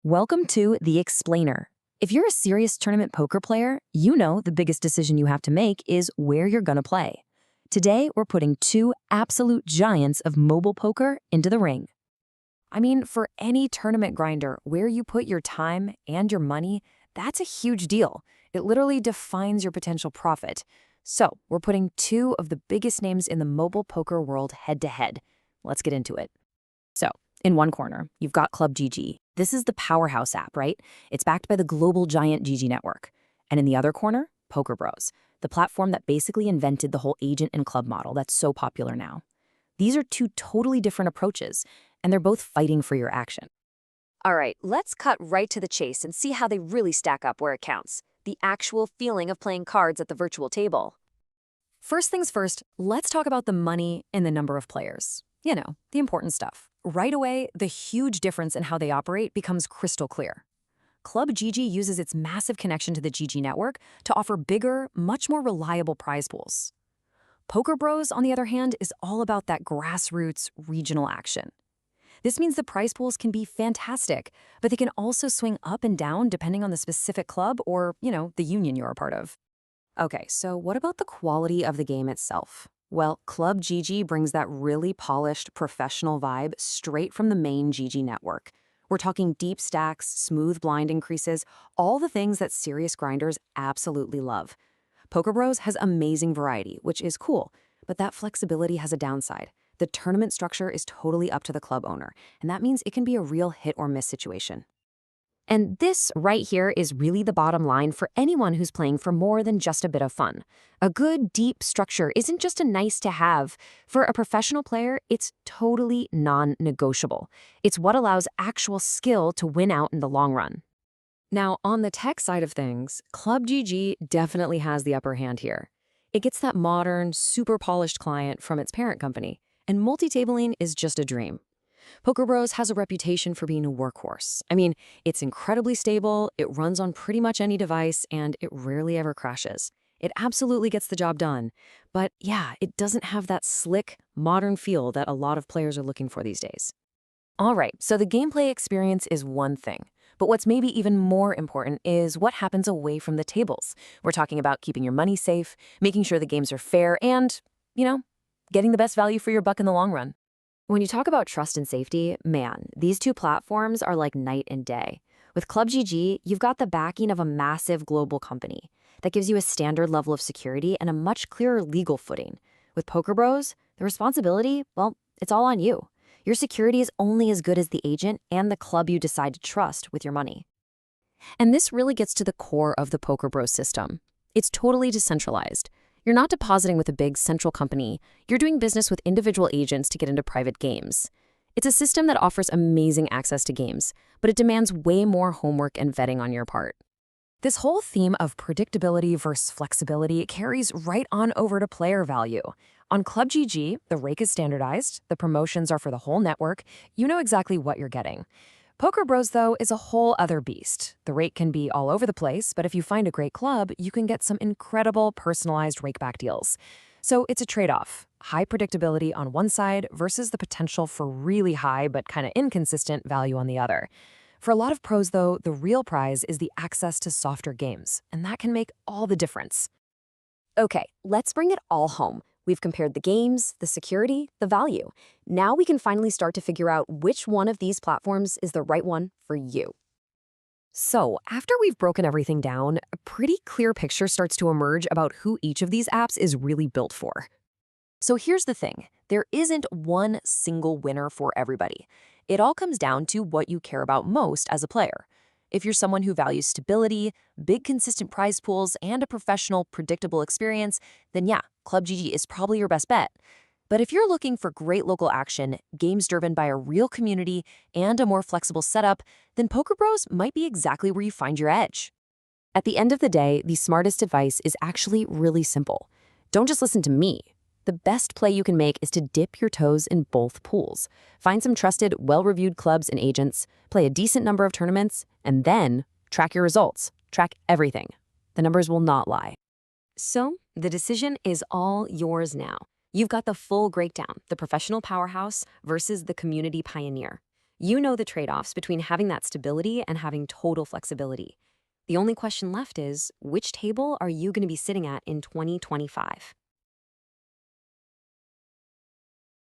Welcome to The Explainer. If you're a serious tournament poker player, you know the biggest decision you have to make is where you're gonna play. Today, we're putting two absolute giants of mobile poker into the ring. I mean, for any tournament grinder, where you put your time and your money, that's a huge deal. It literally defines your potential profit. So, we're putting two of the biggest names in the mobile poker world head to head. Let's get into it. So, in one corner, you've got ClubGG. This is the powerhouse app, right? It's backed by the global giant GG network. And in the other corner, PokerBros, the platform that basically invented the whole agent and club model that's so popular now. These are two totally different approaches, and they're both fighting for your action. All right, let's cut right to the chase and see how they really stack up where it counts. The actual feeling of playing cards at the virtual table. First things first, let's talk about the money and the number of players. You know, the important stuff. Right away, the huge difference in how they operate becomes crystal clear. ClubGG uses its massive connection to the GG network to offer bigger, much more reliable prize pools. PokerBros, on the other hand, is all about that grassroots, regional action. This means the prize pools can be fantastic, but they can also swing up and down depending on the specific club or, the union you're a part of. Okay, so what about the quality of the game itself? Well, ClubGG brings that really polished, professional vibe straight from the main GG network. We're talking deep stacks, smooth blind increases, all the things that serious grinders absolutely love. PokerBros has amazing variety, which is cool, but that flexibility has a downside. The tournament structure is totally up to the club owner, and that means it can be a real hit or miss situation. And this right here is really the bottom line for anyone who's playing for more than just a bit of fun. A good, deep structure isn't just a nice to have. For a professional player, it's totally non-negotiable. It's what allows actual skill to win out in the long run. Now, on the tech side of things, ClubGG definitely has the upper hand here. It gets that modern, super polished client from its parent company, and multi-tabling is just a dream. PokerBros has a reputation for being a workhorse. I mean, it's incredibly stable, it runs on pretty much any device, and it rarely ever crashes. It absolutely gets the job done. But yeah, it doesn't have that slick, modern feel that a lot of players are looking for these days. All right, so the gameplay experience is one thing. But what's maybe even more important is what happens away from the tables. We're talking about keeping your money safe, making sure the games are fair, and, getting the best value for your buck in the long run. When you talk about trust and safety, man, these two platforms are like night and day. With ClubGG, you've got the backing of a massive global company that gives you a standard level of security and a much clearer legal footing. With PokerBros, the responsibility, well, it's all on you. Your security is only as good as the agent and the club you decide to trust with your money. And this really gets to the core of the PokerBros system. It's totally decentralized. You're not depositing with a big central company. You're doing business with individual agents to get into private games. It's a system that offers amazing access to games, but it demands way more homework and vetting on your part. This whole theme of predictability versus flexibility carries right on over to player value. On ClubGG, the rake is standardized, the promotions are for the whole network, you know exactly what you're getting. PokerBros, though, is a whole other beast. The rake can be all over the place, but if you find a great club, you can get some incredible personalized rakeback deals. So it's a trade-off. High predictability on one side versus the potential for really high but kind of inconsistent value on the other. For a lot of pros, though, the real prize is the access to softer games, and that can make all the difference. Okay, let's bring it all home. We've compared the games, the security, the value. Now we can finally start to figure out which one of these platforms is the right one for you. So, after we've broken everything down, a pretty clear picture starts to emerge about who each of these apps is really built for. So here's the thing. There isn't one single winner for everybody. It all comes down to what you care about most as a player. If you're someone who values stability, big consistent prize pools, and a professional, predictable experience, then yeah, ClubGG is probably your best bet. But if you're looking for great local action, games driven by a real community, and a more flexible setup, then PokerBros might be exactly where you find your edge. At the end of the day, the smartest advice is actually really simple. Don't just listen to me. The best play you can make is to dip your toes in both pools. Find some trusted, well-reviewed clubs and agents, play a decent number of tournaments, and then track your results. Track everything. The numbers will not lie. So, the decision is all yours now. You've got the full breakdown, the professional powerhouse versus the community pioneer. You know the trade-offs between having that stability and having total flexibility. The only question left is, which table are you going to be sitting at in 2025?